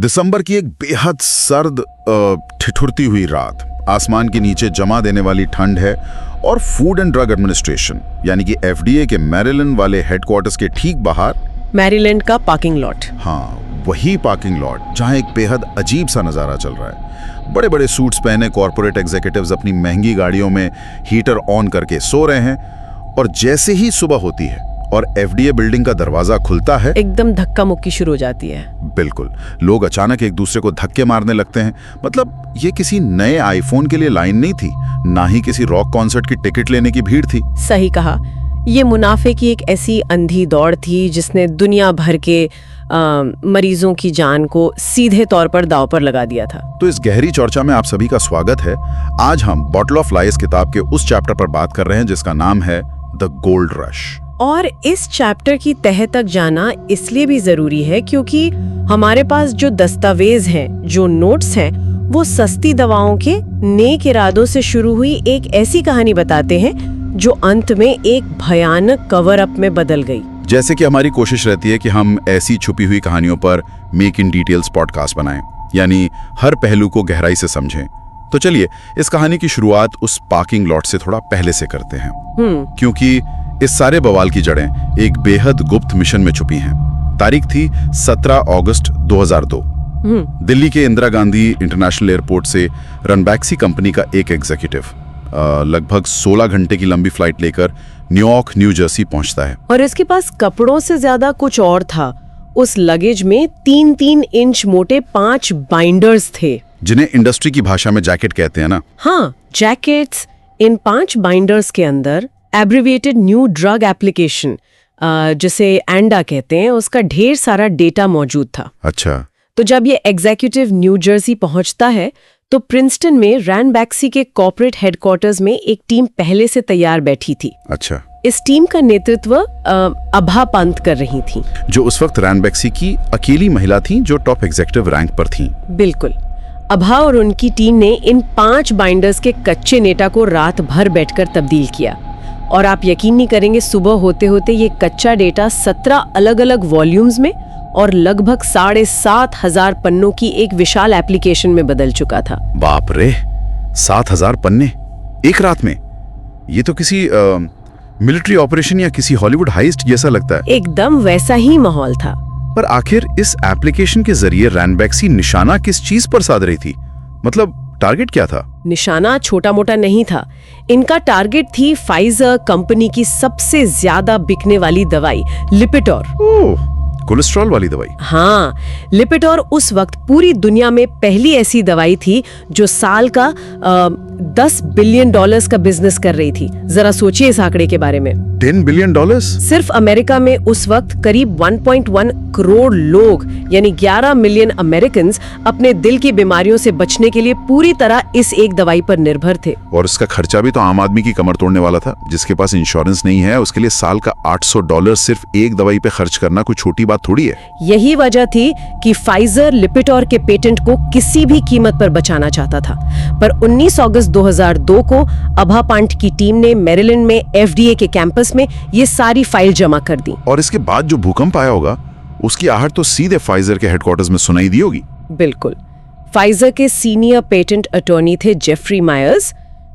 दिसंबर की एक बेहद सर्द ठिठुरती हुई रात, आसमान के नीचे जमा देने वाली ठंड है और फूड एंड ड्रग एडमिनिस्ट्रेशन यानी कि एफडीए के मैरीलैंड वाले हेडक्वार्टर्स के ठीक बाहर मैरीलैंड का पार्किंग लॉट। हाँ, वही पार्किंग लॉट जहां एक बेहद अजीब सा नजारा चल रहा है। बड़े बड़े सूट्स पहने कॉर्पोरेट एग्जीक्यूटिव्स अपनी महंगी गाड़ियों में हीटर ऑन करके सो रहे हैं और जैसे ही सुबह होती है और एफडीए बिल्डिंग का दरवाजा खुलता है, एकदम धक्का मुक्की शुरू हो जाती है। बिल्कुल, लोग अचानक एक दूसरे को धक्के मारने लगते हैं। मतलब ये किसी नए आईफोन के लिए लाइन नहीं थी, ना ही किसी रॉक कॉन्सर्ट की टिकट लेने की भीड़ थी। सही कहा, ये मुनाफे की एक ऐसी अंधी दौड़ थी जिसने दुनिया भर के मरीजों की जान को सीधे तौर पर दांव पर लगा दिया था। तो इस गहरी चर्चा में आप सभी का स्वागत है। आज हम बॉटल ऑफ लाइज किताब के उस चैप्टर पर बात कर रहे हैं जिसका नाम है द गोल्ड रश। और इस चैप्टर की तह तक जाना इसलिए भी जरूरी है क्योंकि हमारे पास जो दस्तावेज हैं, जो नोट्स हैं, वो सस्ती दवाओं के नेक इरादों से शुरू हुई एक ऐसी कहानी बताते हैं जो अंत में एक भयानक कवर अप में बदल गई। जैसे कि हमारी कोशिश रहती है कि हम ऐसी छुपी हुई कहानियों पर मेक इन डिटेल्स पॉडकास्ट बनाएं, यानी हर पहलू को गहराई से समझें। तो चलिए इस कहानी की शुरुआत उस पार्किंग लॉट से थोड़ा पहले से करते हैं, क्योंकि इस सारे बवाल की जड़ें एक बेहद गुप्त मिशन में छुपी हैं। तारीख थी 17 अगस्त 2002। दिल्ली के इंदिरा गांधी इंटरनेशनल एयरपोर्ट से रनबैक्सी कंपनी का एक एग्जीक्यूटिव लगभग 16 घंटे की लंबी फ्लाइट लेकर न्यूयॉर्क, न्यू जर्सी पहुंचता है। और इसके पास कपड़ों से ज्यादा कुछ और था। उस लगेज में 3-3 इंच मोटे 5 बाइंडर्स थे, जिन्हें इंडस्ट्री की भाषा में जैकेट कहते हैं ना। हाँ, जैकेट्स। इन 5 बाइंडर्स के अंदर एब्रिविएटेड न्यू ड्रग एप्लीकेशन, जिसे एंडा कहते हैं, उसका ढेर सारा डेटा मौजूद था। अच्छा। तो जब ये एग्जीक्यूटिव न्यू जर्सी पहुंचता है तो प्रिंसटन में रैनबैक्सी के कॉर्पोरेट हेडक्वार्टर्स में एक टीम पहले से तैयार बैठी थी। अच्छा। इस टीम का नेतृत्व अभा पंत कर रही थी, जो उस वक्त रैनबैक्सी की अकेली महिला थी जो टॉप एग्जीक्यूटिव रैंक पर थी। बिल्कुल। अभा और उनकी टीम ने इन 5 बाइंडर्स के कच्चे नेटा को रात भर बैठकर तब्दील किया और आप यकीन नहीं करेंगे, सुबह होते होते ये कच्चा डेटा 17 अलग अलग वॉल्यूम्स में और लगभग 7,500 पन्नों की एक विशाल एप्लीकेशन में बदल चुका था। बाप रे, 7,000 पन्ने एक रात में! ये तो किसी मिलिट्री ऑपरेशन या किसी हॉलीवुड हाइस्ट जैसा लगता है। एकदम वैसा ही माहौल था। पर आखिर इस एप्लीकेशन के जरिए रैनबैक्सी निशाना किस चीज पर साध रही थी? मतलब टारगेट क्या था? निशाना छोटा मोटा नहीं था। इनका टारगेट थी फाइजर कंपनी की सबसे ज्यादा बिकने वाली दवाई लिपिटोर। कोलेस्ट्रॉल वाली दवाई। हाँ, लिपिटोर उस वक्त पूरी दुनिया में पहली ऐसी दवाई थी जो साल का $10 बिलियन का बिजनेस कर रही थी। जरा सोचिए इस आंकड़े के बारे में। $10 बिलियन? सिर्फ अमेरिका में उस वक्त करीब 1.1 करोड़ लोग यानी 11 मिलियन अमेरिकन अपने दिल की बीमारियों से बचने के लिए पूरी तरह इस एक दवाई पर निर्भर थे। और इसका खर्चा भी तो आम आदमी की कमर तोड़ने वाला था। जिसके पास इंश्योरेंस नहीं है उसके लिए साल का $800 सिर्फ एक दवाई पे खर्च करना कोई छोटी बात थोड़ी है। यही वजह थी कि फाइजर लिपिटोर के पेटेंट को किसी भी कीमत पर बचाना चाहता था। पर 19 अगस्त 2002 को अभा पंत की टीम ने मैरीलैंड में एफडीए के कैंपस में ये सारी फाइल जमा कर दी। और इसके बाद जो भूकंप आया होगा उसकी आहट तो सीधे फाइजर के हेडक्वार्टर्स में सुनाई दी होगी। बिल्कुल। फाइजर के सीनियर पेटेंट अटॉर्नी थे जेफरी मायर्स।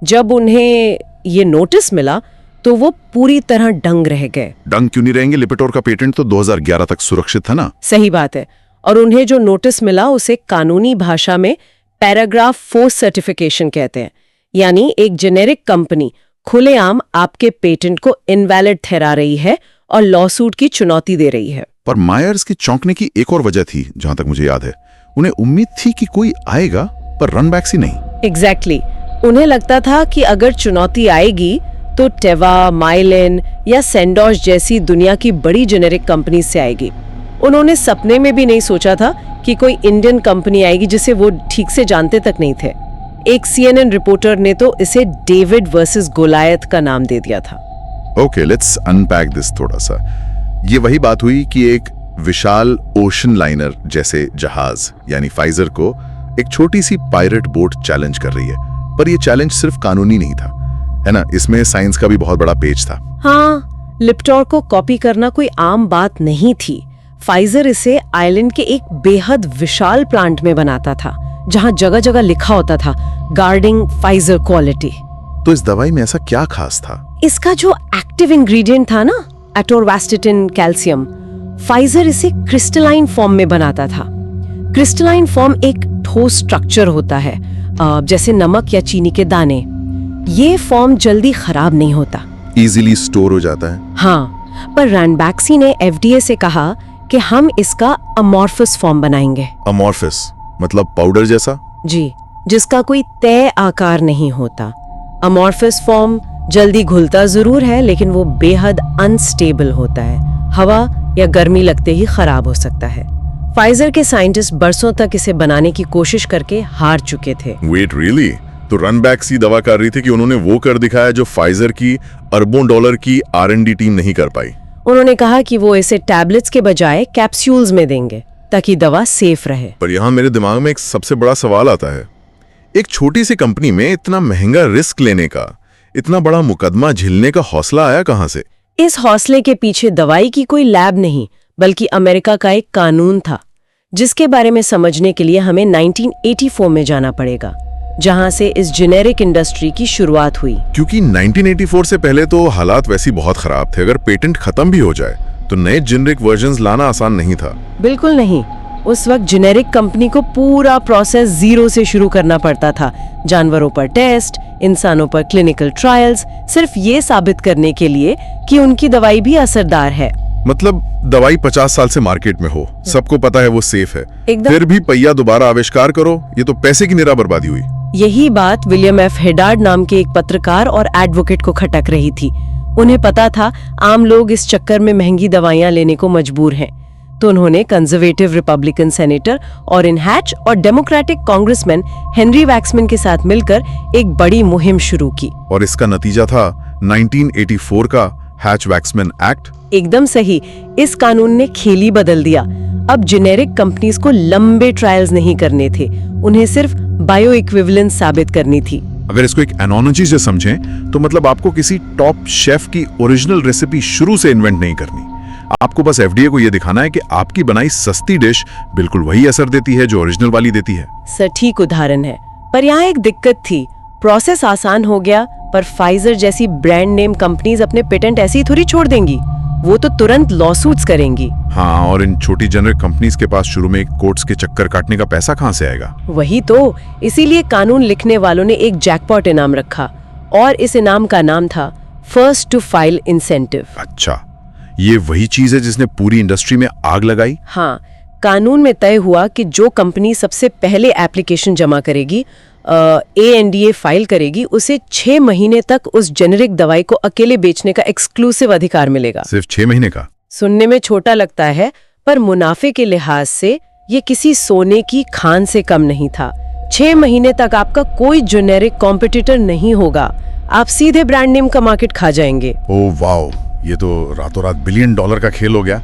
जब उन्हें ये नोटिस मिला तो वो पूरी तरह दंग रह गए। दंग क्यों नहीं रहेंगे? लिपिटोर का पेटेंट तो 2011 तक सुरक्षित था ना। सही बात है। और उन्हें जो नोटिस मिला उसे कानूनी भाषा में पैराग्राफ 4 सर्टिफिकेशन कहते हैं, यानी एक जेनेरिक कंपनी खुलेआम आपके पेटेंट को इनवैलिड ठहरा रही है और लॉसूट की चुनौती दे रही है। पर मायर्स की चौंकने की एक और वजह थी, जहां तक मुझे याद है। उन्हें उम्मीद थी कि कोई आएगा, पर रनबैक्सी नहीं। एग्जैक्टली। उन्हें लगता था कि अगर चुनौती आएगी तो टेवा, माइलिन या सेंडोज जैसी दुनिया की बड़ी जेनेरिक कंपनी से आएगी। उन्होंने सपने में भी नहीं सोचा था कि कोई इंडियन कंपनी आएगी जिसे वो ठीक से जानते तक नहीं थे। एक CNN रिपोर्टर ने तो इसे डेविड वर्सेस गोलायत का नाम दे दिया था। ओके, लेट्स अनपैक दिस थोड़ा सा। ये वही बात हुई कि एक विशाल ओशन लाइनर जैसे जहाज यानी फाइजर को एक छोटी सी पायरेट बोट चैलेंज कर रही है। पर यह चैलेंज सिर्फ कानूनी नहीं था, है ना, इसमें साइंस का भी बहुत बड़ा पेच था। हाँ, लिपिटोर को कॉपी करना कोई आम बात नहीं थी। फाइजर इसे आइलैंड के एक बेहद विशाल प्लांट में बनाता था, जहां जगह जगह लिखा होता था गार्डिंग फाइजर क्वालिटी। तो इस दवाई में ऐसा क्या खास था? इसका जो एक्टिव इंग्रेडिएंट था ना, एटोरवास्टेटिन कैल्शियम, फाइजर इसे क्रिस्टलाइन फॉर्म में बनाता था। क्रिस्टलाइन फॉर्म एक ठोस स्ट्रक्चर होता है, जैसे नमक या चीनी के दाने। ये फॉर्म जल्दी खराब नहीं होता, इजीली स्टोर हो जाता है। हाँ, पर रैनबैक्सी ने एफडीए से कहा कि हम इसका अमॉर्फस फॉर्म बनाएंगे। अमॉर्फस मतलब पाउडर जैसा? जी, जिसका कोई तय आकार नहीं होता। अमॉर्फस फॉर्म जल्दी घुलता जरूर है, लेकिन वो बेहद अनस्टेबल होता है। हवा या गर्मी लगते ही खराब हो सकता है। फाइजर के साइंटिस्ट बरसों तक इसे बनाने की कोशिश करके हार चुके थे। Wait really? तो रनबैक्सी दावा कर रही थी कि उन्होंने वो कर दिखाया जो फाइजर की अरबों डॉलर की R&D टीम नहीं कर पाई। उन्होंने कहा कि वो इसे टैबलेट्स के बजाय कैप्सूल्स में देंगे ताकि दवा सेफ रहे। पर यहाँ मेरे दिमाग में एक सबसे बड़ा सवाल आता है, एक छोटी सी कंपनी में इतना महंगा रिस्क लेने का, इतना बड़ा मुकदमा झेलने का हौसला आया कहाँ से? इस हौसले के पीछे दवाई की कोई लैब नहीं, बल्कि अमेरिका का एक कानून था, जिसके बारे में समझने के लिए हमें 1984 में जाना पड़ेगा, जहां से इस जेनेरिक इंडस्ट्री की शुरुआत हुई। क्योंकि 1984 से पहले तो हालात वैसी बहुत खराब थे। अगर पेटेंट खत्म भी हो जाए तो नए जेनेरिक वर्जन्स लाना आसान नहीं था। बिल्कुल नहीं। उस वक्त जेनेरिक कंपनी को पूरा प्रोसेस जीरो से शुरू करना पड़ता था। जानवरों पर टेस्ट, इंसानों पर क्लिनिकल ट्रायल्स, सिर्फ ये साबित करने के लिए कि उनकी दवाई भी असरदार है। मतलब दवाई 50 साल से मार्केट में हो, सबको पता है वो सेफ है, एकदम। फिर भी पहिया दोबारा आविष्कार करो, ये तो पैसे की निरा बर्बादी हुई। यही बात विलियम एफ हेडार्ड नाम के एक पत्रकार और एडवोकेट को खटक रही थी। उन्हें पता था आम लोग इस चक्कर में महंगी दवाइयां लेने को मजबूर हैं, तो उन्होंने कंजर्वेटिव रिपब्लिकन सेनेटर ऑरेन हैच और डेमोक्रेटिक कांग्रेसमैन हेनरी वैक्समैन के साथ मिलकर एक बड़ी मुहिम शुरू की। और इसका नतीजा था 1984 का हैच वैक्समैन एक्ट। एकदम सही। इस कानून ने खेल ही बदल दिया। अब जेनेरिक कंपनीज को लंबे ट्रायल्स नहीं करने थे, उन्हें सिर्फ बायो इक्विवेलेंस साबित करनी थी। अगर इसको एक एनोलॉजी से समझें तो मतलब आपको किसी टॉप शेफ की ओरिजिनल रेसिपी शुरू से इन्वेंट नहीं करनी। आपको बस एफडीए को यह दिखाना है कि आपकी बनाई सस्ती डिश बिल्कुल वही असर देती है जो ओरिजिनल वाली देती है। सटीक उदाहरण है। पर यहाँ एक दिक्कत थी। प्रोसेस आसान हो गया, पर फाइजर जैसी ब्रांड नेम कंपनीज अपने पेटेंट ऐसे ही थोड़ी छोड़ देंगी। वो तो तुरंत लॉसूट्स करेंगी। हाँ, और इन छोटी जेनेरिक कंपनीज के पास शुरू में कोर्ट्स के चक्कर काटने का पैसा कहाँ से आएगा? वही तो। इसीलिए कानून लिखने वालों ने एक जैकपॉट इनाम रखा, और इस इनाम का नाम था फर्स्ट टू फाइल इंसेंटिव। अच्छा, ये वही चीज है जिसने पूरी इंडस्ट्री में आग लगाई? हाँ, कानून में तय हुआ कि जो कंपनी सबसे पहले एप्लीकेशन जमा करेगी, ANDA फाइल करेगी, उसे 6 महीने तक उस जेनेरिक दवाई को अकेले बेचने का एक्सक्लूसिव अधिकार मिलेगा। सिर्फ 6 महीने का? सुनने में छोटा लगता है, पर मुनाफे के लिहाज से ये किसी सोने की खान से कम नहीं था। 6 महीने तक आपका कोई जेनेरिक कॉम्पिटिटर नहीं होगा। आप सीधे ब्रांड नेम का मार्केट खा जाएंगे। ओह वाओ, ये तो रातों रात $1 बिलियन का खेल हो गया।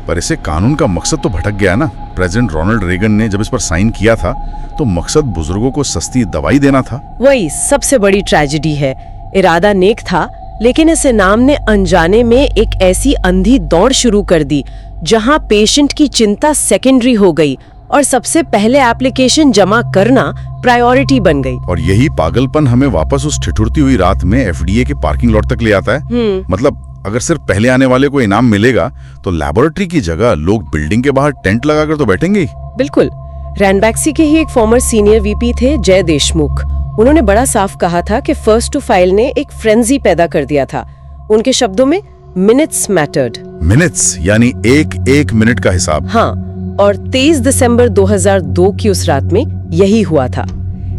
पर इससे कानून का मकसद तो भटक गया ना। प्रेसिडेंट रोनाल्ड रेगन ने जब इस पर साइन किया था तो मकसद बुजुर्गों को सस्ती दवाई देना था। वही सबसे बड़ी ट्रेजेडी है। इरादा नेक था, लेकिन इस इनाम ने अनजाने में एक ऐसी अंधी दौड़ शुरू कर दी जहां पेशेंट की चिंता सेकेंडरी हो गई और सबसे पहले एप्लीकेशन जमा करना प्रायोरिटी बन गई। और यही पागलपन हमें वापस उस ठिठुरती हुई रात में एफडीए के पार्किंग लॉट तक ले आता है। मतलब अगर सिर्फ पहले आने वाले को इनाम मिलेगा तो लैबोरेटरी की जगह लोग बिल्डिंग के बाहर टेंट लगाकर तो बैठेंगे ही। बिल्कुल। रैनबैक्सी के ही एक फॉर्मर सीनियर वीपी थे, जय देशमुख। उन्होंने बड़ा साफ कहा था कि फर्स्ट टू फाइल ने एक फ्रेंजी पैदा कर दिया था। उनके शब्दों में मिनट्स मैटर्ड। मिनट्स यानी एक मिनट का हिसाब। हाँ, और 23 दिसंबर 2002 की उस रात में यही हुआ था।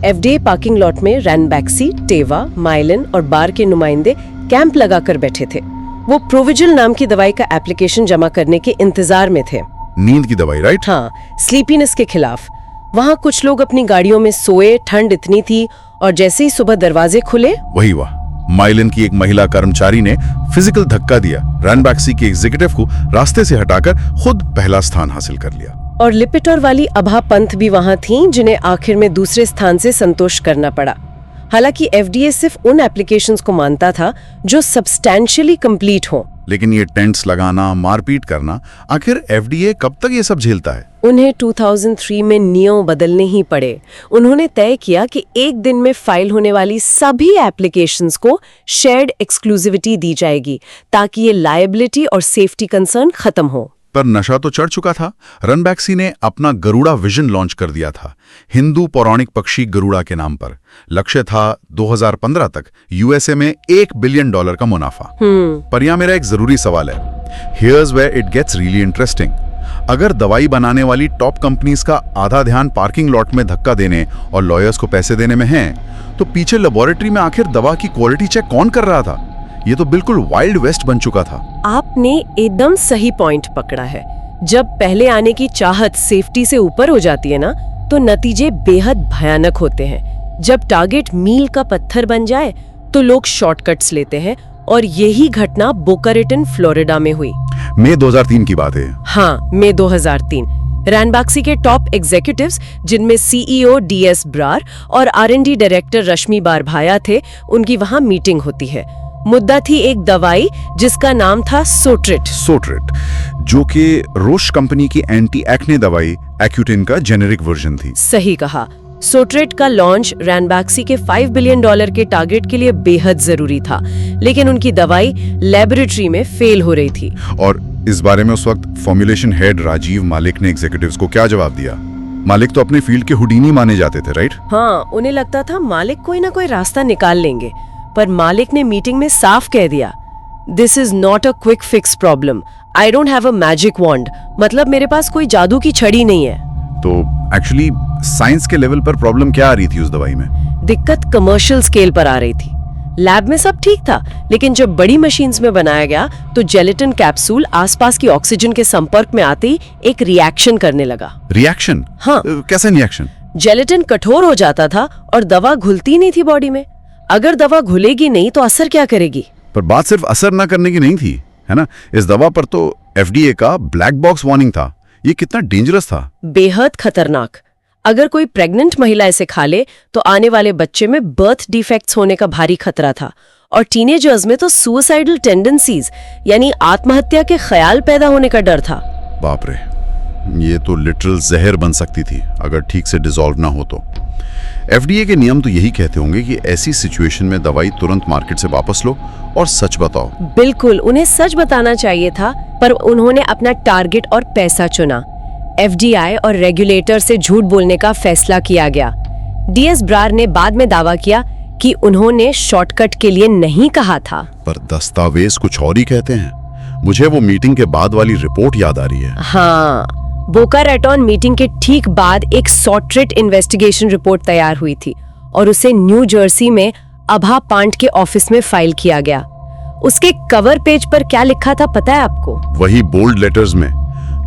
एफडीए पार्किंग लॉट में रैनबैक्सी, टेवा, माइलिन और बार के नुमाइंदे कैंप लगाकर बैठे थे। वो प्रोविजिल नाम की दवाई का एप्लीकेशन जमा करने के इंतजार में थे। नींद की दवाई, राइट? हाँ, स्लीपीनेस के खिलाफ। वहाँ कुछ लोग अपनी गाड़ियों में सोए, ठंड इतनी थी, और जैसे ही सुबह दरवाजे खुले, वही हुआ। माइलिन की एक महिला कर्मचारी ने फिजिकल धक्का दिया, रैनबैक्सी के एग्जीक्यूटिव को रास्ते से हटाकर खुद पहला स्थान हासिल कर लिया। और लिपिटर वाली अभा पंत भी वहाँ थीं, जिन्हें आखिर में दूसरे स्थान से संतोष करना पड़ा। हालांकि एफडीए सिर्फ उन एप्लीकेशंस को मानता था जो सब्सटैंशियली कंप्लीट हों, लेकिन ये टेंट्स लगाना, मारपीट करना, आखिर एफडीए कब तक ये सब झेलता है? उन्हें 2003 में नियम बदलने ही पड़े। उन्होंने तय किया कि एक दिन में फाइल होने वाली सभी एप्लीकेशंस को शेयर्ड एक्सक्लूसिविटी दी जाएगी ताकि ये लायबिलिटी और सेफ्टी कंसर्न खत्म हो। पर नशा तो चढ़ चुका था। रनबैक्सी ने अपना गरुड़ा विजन लॉन्च कर दिया था, हिंदू पौराणिक पक्षी गरुड़ा के नाम पर। लक्ष्य था 2015 तक यूएसए में $1 बिलियन का मुनाफा। पर यहां मेरा एक जरूरी सवाल है, here's where it gets really interesting. अगर दवाई बनाने वाली टॉप कंपनीज का आधा ध्यान पार्किंग लॉट में धक्का देने और लॉयर्स को पैसे देने में है, तो पीछे लेबोरेटरी में आखिर दवा की क्वालिटी चेक कौन कर रहा था? ये तो बिल्कुल वाइल्ड वेस्ट बन चुका था। आपने एकदम सही पॉइंट पकड़ा है। जब पहले आने की चाहत सेफ्टी से ऊपर हो जाती है ना, तो नतीजे बेहद भयानक होते हैं। जब टारगेट मील का पत्थर बन जाए तो लोग शॉर्टकट्स लेते हैं, और यही घटना बोका रेटन, फ्लोरिडा में हुई। मई 2003 की बात है। हाँ, मई 2003। रैनबैक्सी के टॉप एग्जीक्यूटिव्स, जिनमें सीईओ डीएस ब्रार और आरएनडी डायरेक्टर रश्मि बारभाया थे, उनकी वहां मीटिंग होती है। मुद्दा थी एक दवाई जिसका नाम था सोट्रेट, जो कि रोश कंपनी की एंटी एक्ने दवाई एक्यूटिन का जेनेरिक वर्जन थी। सही कहा। सोट्रेट का लॉन्च रैनबैक्सी के $5 बिलियन के टारगेट के लिए बेहद जरूरी था, लेकिन उनकी दवाई लेबोरेटरी में फेल हो रही थी। और इस बारे में उस वक्त फॉर्मुलेशन हेड राजीव मालिक ने एग्जीक्यूटिव्स को क्या जवाब दिया? मालिक तो अपने फील्ड के हुडीनी माने जाते थे, राइट? हाँ, उन्हें लगता था मालिक कोई ना कोई रास्ता निकाल लेंगे। पर मालिक ने मीटिंग में साफ कह दिया, this is not a quick fix problem, I don't have a magic wand. मतलब मेरे पास कोई जादू की छड़ी नहीं है। तो एक्चुअली साइंस के लेवल पर प्रॉब्लम क्या आ रही थी उस दवाई में? दिक्कत कमर्शियल स्केल पर आ रही थी। लैब में सब ठीक था, लेकिन जब बड़ी मशीन्स में बनाया गया तो जेलेटिन कैप्सूल आसपास की ऑक्सीजन के संपर्क में आते ही एक रिएक्शन करने लगा। रिएक्शन? हाँ। कैसा रिएक्शन? जेलेटिन कठोर हो जाता था और दवा घुलती नहीं थी बॉडी में। अगर दवा घुलेगी नहीं तो असर क्या करेगी? पर बात सिर्फ असर ना करने की नहीं थी, है ना? इस दवा पर तो एफडीए का ब्लैक बॉक्स वार्निंग था। ये कितना डेंजरस था? बेहद खतरनाक। अगर कोई प्रेग्नेंट महिला इसे खा ले तो आने वाले बच्चे में बर्थ डिफेक्ट्स होने का भारी खतरा था, और टीनेजर्स में तो सुसाइडल टेंडेंसीज यानी आत्महत्या के ख्याल पैदा होने का डर था। बाप रे, ये तो लिटरल जहर बन सकती थी अगर ठीक से डिसॉल्व ना हो तो। एफडीए के नियम तो यही कहते होंगे कि ऐसी सिचुएशन में दवाई तुरंत मार्केट से वापस लो और सच बताओ। बिल्कुल, उन्हें सच बताना चाहिए था, पर उन्होंने अपना टारगेट और पैसा चुना। एफडीआई और रेगुलेटर से झूठ बोलने का फैसला किया गया। डीएस ब्रार ने बाद में दावा किया कि उन्होंने शॉर्टकट के लिए नहीं कहा था। पर दस्तावेज कुछ और ही कहते हैं। मुझे वो मीटिंग के बाद वाली रिपोर्ट याद आ रही है। हाँ, बोका रेटन मीटिंग के ठीक बाद एक सोट्रेट इन्वेस्टिगेशन रिपोर्ट तैयार हुई थी और उसे न्यू जर्सी में अभा पांट के ऑफिस में फाइल किया गया। उसके कवर पेज पर क्या लिखा था पता है आपको? वही बोल्ड लेटर्स में,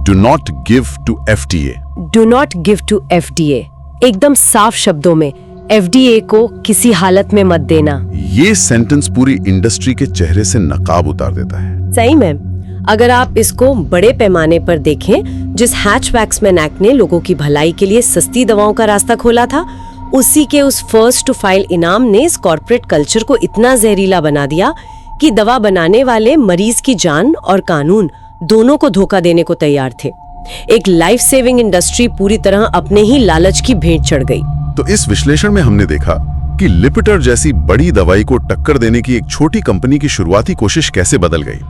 do not give to FDA. Do not give to FDA, एकदम साफ शब्दों में एफडीए को किसी हालत में मत देना। ये सेंटेंस पूरी इंडस्ट्री के चेहरे से नकाब उतार देता है। सही में, अगर आप इसको बड़े पैमाने पर देखें, जिस हैचबैक्समैन एक्ट ने लोगों की भलाई के लिए सस्ती दवाओं का रास्ता खोला था, उसी के उस फर्स्ट टू फाइल इनाम ने इस कॉर्पोरेट कल्चर को इतना जहरीला बना दिया कि दवा बनाने वाले मरीज की जान और कानून दोनों को धोखा देने को तैयार थे। एक लाइफ सेविंग इंडस्ट्री पूरी तरह अपने ही लालच की भेंट चढ़ गई। तो इस विश्लेषण में हमने देखा कि लिपिटर जैसी बड़ी दवाई को टक्कर देने की एक छोटी कंपनी की शुरुआती कोशिश कैसे बदल गई।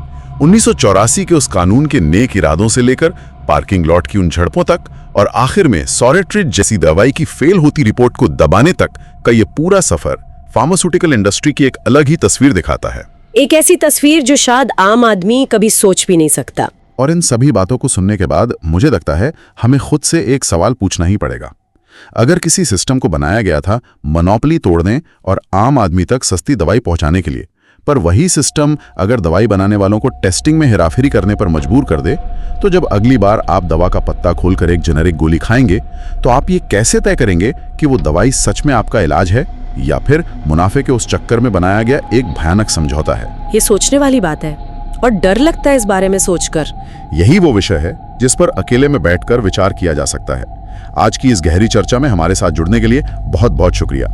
1984 के उस कानून के नेक इरादों से लेकर पार्किंग लॉट की उन झड़पों तक और आखिर में सोरेट्रिट जैसी दवाई की फेल होती रिपोर्ट को दबाने तक का ये पूरा सफर फार्मास्यूटिकल इंडस्ट्री की एक अलग ही तस्वीर दिखाता है। एक ऐसी तस्वीर जो शायद आम आदमी कभी सोच भी नहीं सकता। और इन सभी बातों को सुनने के बाद मुझे लगता है हमें खुद से एक सवाल पूछना ही पड़ेगा। अगर किसी सिस्टम को बनाया गया था मोनोपोली तोड़ने और आम आदमी तक सस्ती दवाई पहुंचाने के लिए, पर वही सिस्टम अगर दवाई बनाने वालों को टेस्टिंग में हेराफेरी करने पर मजबूर कर दे, तो जब अगली बार आप दवा का पत्ता खोलकर एक जेनेरिक गोली खाएंगे तो आप ये कैसे तय करेंगे कि वो दवाई सच में आपका इलाज है या फिर मुनाफे के उस चक्कर में बनाया गया एक भयानक समझौता है? ये सोचने वाली बात है और डर लगता है इस बारे में सोचकर। यही वो विषय है जिस पर अकेले में बैठकर विचार किया जा सकता है। आज की इस गहरी चर्चा में हमारे साथ जुड़ने के लिए बहुत बहुत शुक्रिया।